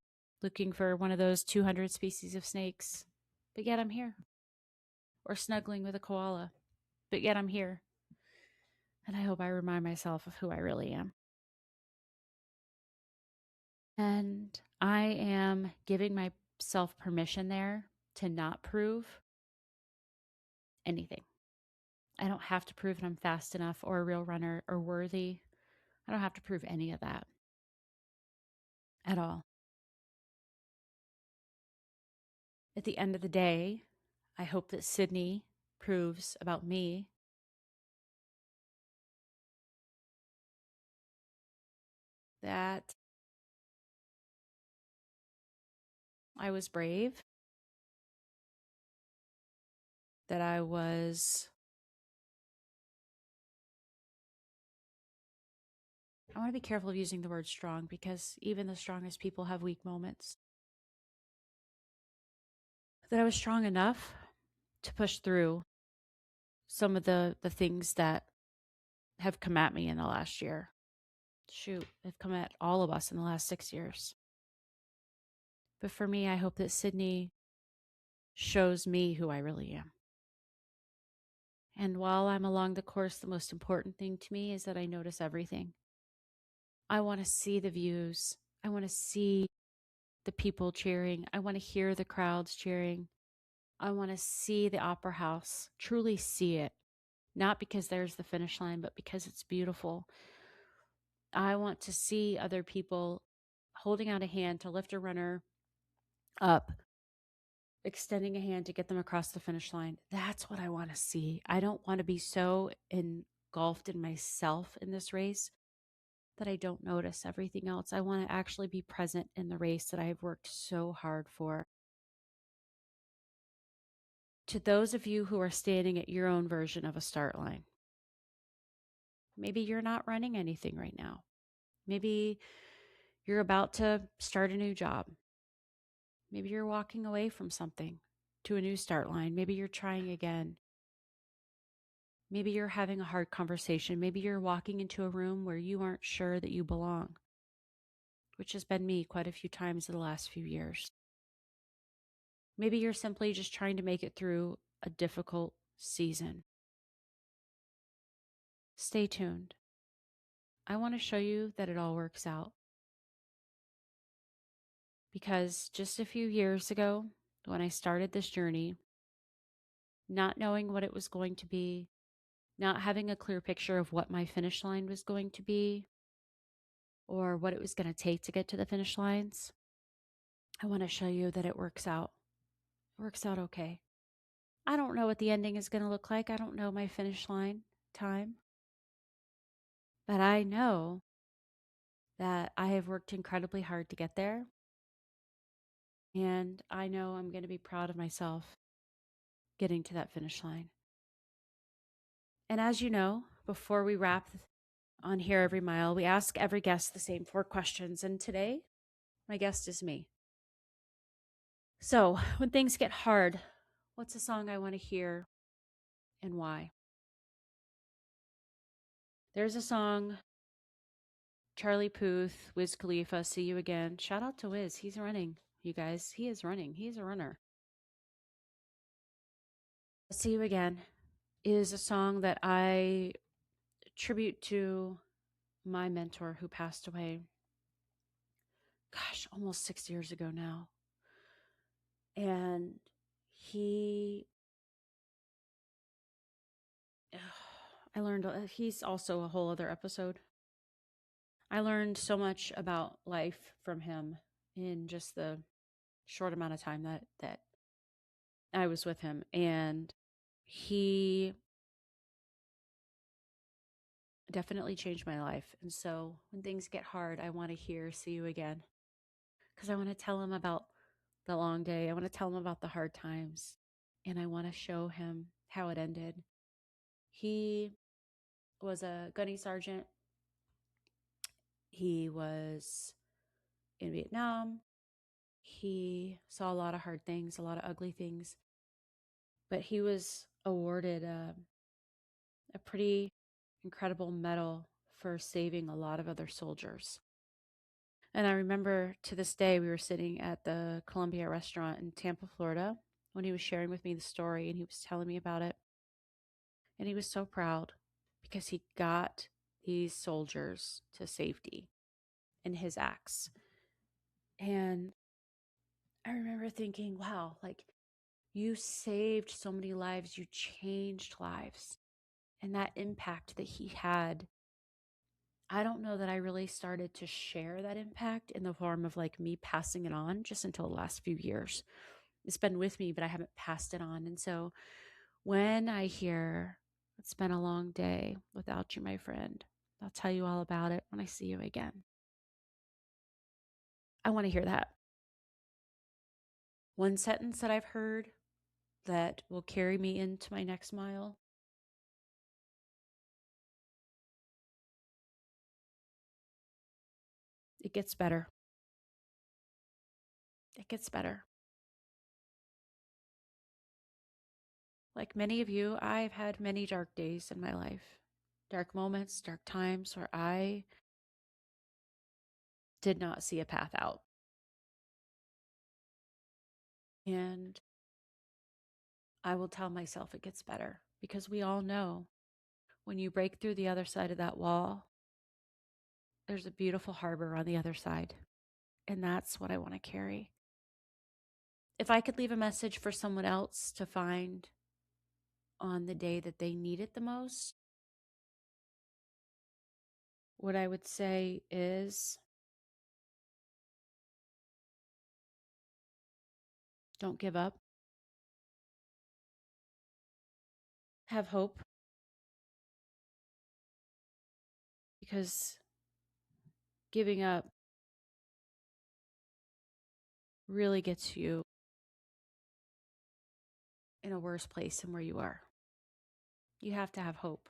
looking for one of those 200 species of snakes. But yet I'm here. Or snuggling with a koala. But yet I'm here. And I hope I remind myself of who I really am. And I am giving myself permission there to not prove anything. I don't have to prove that I'm fast enough or a real runner or worthy. I don't have to prove any of that at all. At the end of the day, I hope that Sydney proves about me that I was brave, that I want to be careful of using the word strong because even the strongest people have weak moments. That I was strong enough to push through some of the things that have come at me in the last year. Shoot, they've come at all of us in the last 6 years. But for me, I hope that Sydney shows me who I really am. And while I'm along the course, the most important thing to me is that I notice everything. I want to see the views. I want to see the people cheering. I want to hear the crowds cheering. I want to see the opera house, truly see it. Not because there's the finish line, but because it's beautiful. I want to see other people holding out a hand to lift a runner up, extending a hand to get them across the finish line. That's what I want to see. I don't want to be so engulfed in myself in this race that I don't notice everything else. I want to actually be present in the race that I have worked so hard for. To those of you who are standing at your own version of a start line, maybe you're not running anything right now. Maybe you're about to start a new job. Maybe you're walking away from something to a new start line. Maybe you're trying again. Maybe you're having a hard conversation. Maybe you're walking into a room where you aren't sure that you belong, which has been me quite a few times in the last few years. Maybe you're simply just trying to make it through a difficult season. Stay tuned. I want to show you that it all works out. Because just a few years ago, when I started this journey, not knowing what it was going to be, not having a clear picture of what my finish line was going to be or what it was going to take to get to the finish lines, I want to show you that it works out. It works out okay. I don't know what the ending is going to look like. I don't know my finish line time. But I know that I have worked incredibly hard to get there. And I know I'm going to be proud of myself getting to that finish line. And as you know, before we wrap on Here Every Mile, we ask every guest the same 4 questions. And today, my guest is me. So, when things get hard, what's a song I want to hear and why? There's a song Charlie Puth, Wiz Khalifa, See You Again. Shout out to Wiz. He's running, you guys. He is running. He's a runner. See You Again is a song that I tribute to my mentor who passed away, gosh, almost 6 years ago now. And he, I learned, he's also a whole other episode. I learned so much about life from him in just the short amount of time that I was with him. And he definitely changed my life. And so when things get hard, I want to hear See You Again because I want to tell him about the long day. I want to tell him about the hard times. And I want to show him how it ended. He was a gunny sergeant. He was in Vietnam. He saw a lot of hard things, a lot of ugly things. But he was awarded a pretty incredible medal for saving a lot of other soldiers. And I remember to this day, we were sitting at the Columbia restaurant in Tampa, Florida, when he was sharing with me the story and he was telling me about it. And he was so proud because he got these soldiers to safety in his acts. And I remember thinking, wow, like you saved so many lives, you changed lives. And that impact that he had, I don't know that I really started to share that impact in the form of like me passing it on just until the last few years. It's been with me, but I haven't passed it on. And so when I hear it's been a long day without you, my friend, I'll tell you all about it when I see you again. I want to hear that. One sentence that I've heard that will carry me into my next mile. It gets better. It gets better. Like many of you, I've had many dark days in my life, dark moments, dark times where I did not see a path out. And I will tell myself it gets better because we all know when you break through the other side of that wall, there's a beautiful harbor on the other side. And that's what I want to carry. If I could leave a message for someone else to find on the day that they need it the most, what I would say is don't give up. Have hope because giving up really gets you in a worse place than where you are. You have to have hope.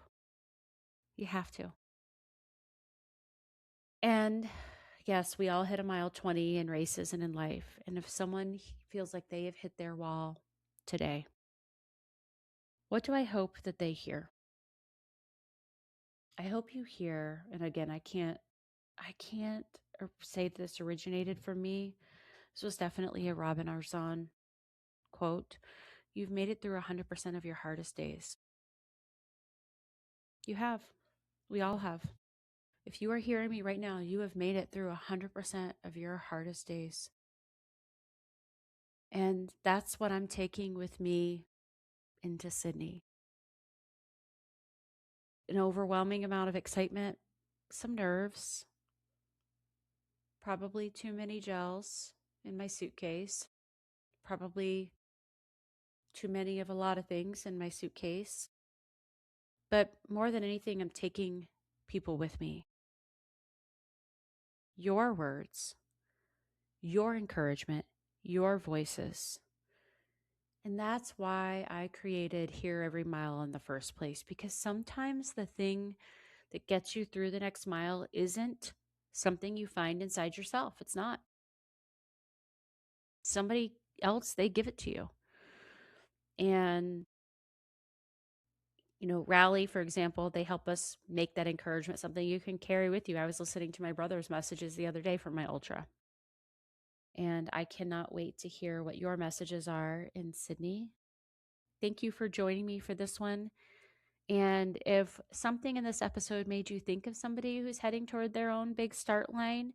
You have to. And yes, we all hit a mile 20 in races and in life. And if someone feels like they have hit their wall today, what do I hope that they hear? I hope you hear, and again, I can't say this originated from me. This was definitely a Robin Arzon quote. You've made it through 100% of your hardest days. You have. We all have. If you are hearing me right now, you have made it through 100% of your hardest days. And that's what I'm taking with me into Sydney. An overwhelming amount of excitement, some nerves, probably too many gels in my suitcase, probably too many of a lot of things in my suitcase. But more than anything, I'm taking people with me. Your words, your encouragement, your voices. And that's why I created Here Every Mile in the first place, because sometimes the thing that gets you through the next mile isn't something you find inside yourself. It's not. Somebody else, they give it to you. And Rally, for example, they help us make that encouragement something you can carry with you. I was listening to my brother's messages the other day from my ultra, and I cannot wait to hear what your messages are in Sydney. Thank you for joining me for this one. And if something in this episode made you think of somebody who's heading toward their own big start line,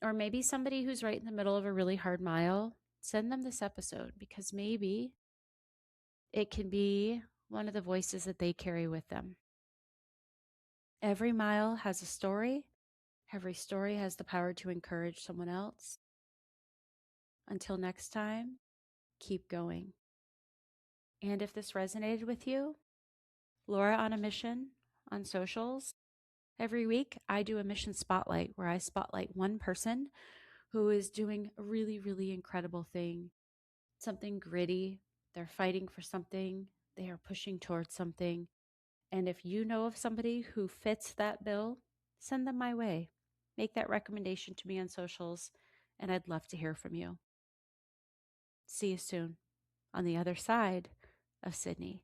or maybe somebody who's right in the middle of a really hard mile, send them this episode because maybe it can be one of the voices that they carry with them. Every mile has a story. Every story has the power to encourage someone else. Until next time, keep going. And if this resonated with you, Laura on a Mission on socials. Every week, I do a mission spotlight where I spotlight one person who is doing a really, really incredible thing, something gritty. They're fighting for something, they are pushing towards something. And if you know of somebody who fits that bill, send them my way. Make that recommendation to me on socials, and I'd love to hear from you. See you soon on the other side of Sydney.